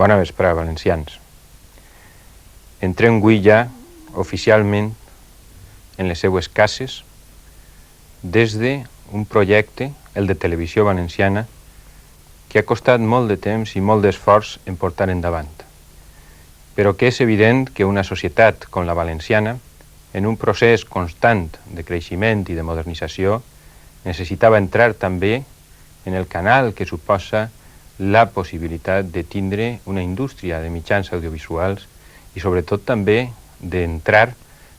Bona vesprada, valencians. Entrem avui ja, oficialment, en les seues cases, des d'un projecte, el de Televisió Valenciana, que ha costat molt de temps i molt d'esforç en portar endavant, però que és evident que una societat com la valenciana, en un procés constant de creixement i de modernització, necessitava entrar també en el canal que suposa la possibilitat de tindre una indústria de mitjans audiovisuals i sobretot també d'entrar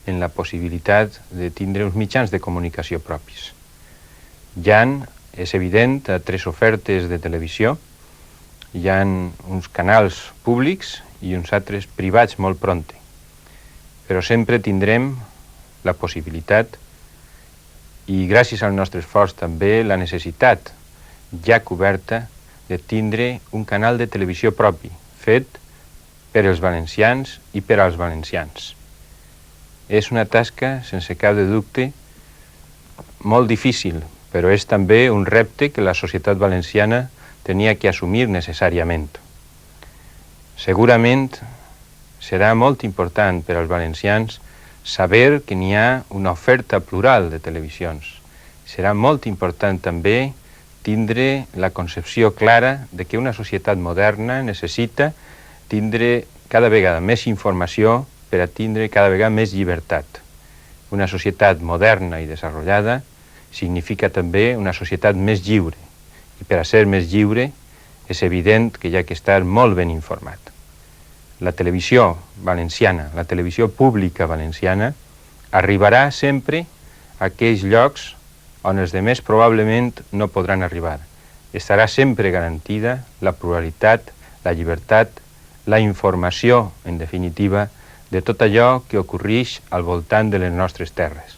en la possibilitat de tindre uns mitjans de comunicació propis. Hi ha, és evident, tres ofertes de televisió, hi ha uns canals públics i uns altres privats molt pronte, però sempre tindrem la possibilitat i gràcies al nostre esforç també la necessitat ja coberta de tindre un canal de televisió propi, fet per als valencians i per als valencians. És una tasca, sense cap de dubte, molt difícil, però és també un repte que la societat valenciana tenia que assumir necessàriament. Segurament serà molt important per als valencians saber que n'hi ha una oferta plural de televisions. Serà molt important també tindre la concepció clara de que una societat moderna necessita tindre cada vegada més informació per a tindre cada vegada més llibertat. Una societat moderna i desenvolupada significa també una societat més lliure. I per a ser més lliure és evident que hi ha que estar molt ben informat. La televisió valenciana, la televisió pública valenciana, arribarà sempre a aquells llocs on els demés probablement no podran arribar. Estarà sempre garantida la pluralitat, la llibertat, la informació, en definitiva, de tot allò que ocorreix al voltant de les nostres terres.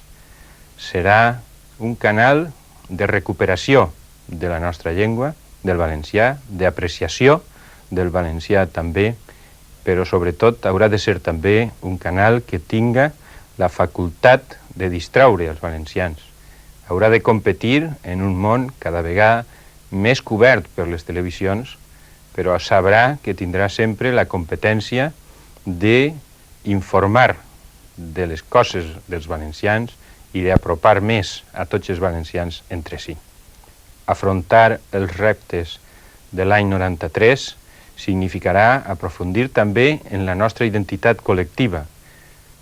Serà un canal de recuperació de la nostra llengua, del valencià, d'apreciació del valencià també, però sobretot haurà de ser també un canal que tinga la facultat de distraure els valencians. Haurà de competir en un món cada vegada més cobert per les televisions, però sabrà que tindrà sempre la competència d'informar de les coses dels valencians i d'apropar més a tots els valencians entre si. Afrontar els reptes de l'any 93 significarà aprofundir també en la nostra identitat col·lectiva.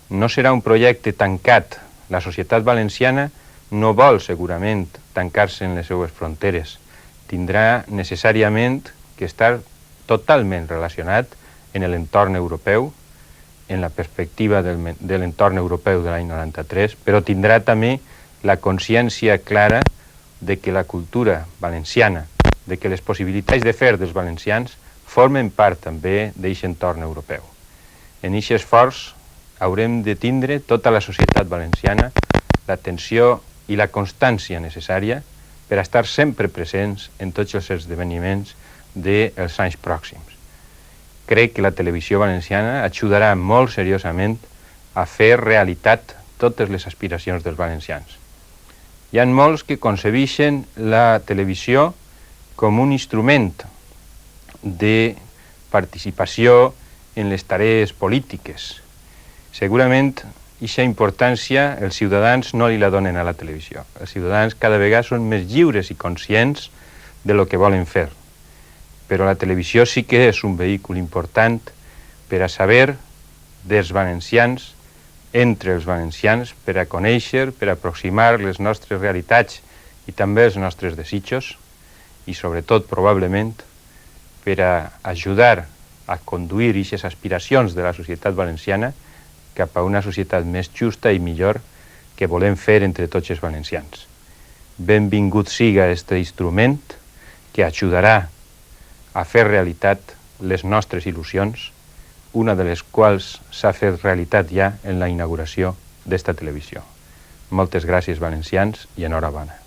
No serà un projecte tancat. La societat valenciana no vol segurament tancar-se en les seues fronteres. Tindrà necessàriament que estar totalment relacionat en l'entorn europeu, en la perspectiva de l'entorn europeu de l'any 93, però tindrà també la consciència clara de que la cultura valenciana, de que les possibilitats de fer dels valencians formen part també d'aquest entorn europeu. En aquest esforç haurem de tindre tota la societat valenciana l'atenció i la constància necessària per estar sempre presents en tots els esdeveniments dels anys pròxims. Crec que la televisió valenciana ajudarà molt seriosament a fer realitat totes les aspiracions dels valencians. Hi ha molts que concebeixen la televisió com un instrument de participació en les tarees polítiques. Segurament aquesta importància els ciutadans no li la donen a la televisió. Els ciutadans cada vegada són més lliures i conscients de lo que volen fer. Però la televisió sí que és un vehicle important per a saber dels valencians, entre els valencians, per a conèixer, per a aproximar les nostres realitats i també els nostres desitjos i sobretot probablement per a ajudar a conduir aquestes aspiracions de la societat valenciana cap a una societat més justa i millor que volem fer entre tots els valencians. Benvingut siga aquest instrument que ajudarà a fer realitat les nostres il·lusions, una de les quals s'ha fet realitat ja en la inauguració d'esta televisió. Moltes gràcies, valencians, i enhorabona.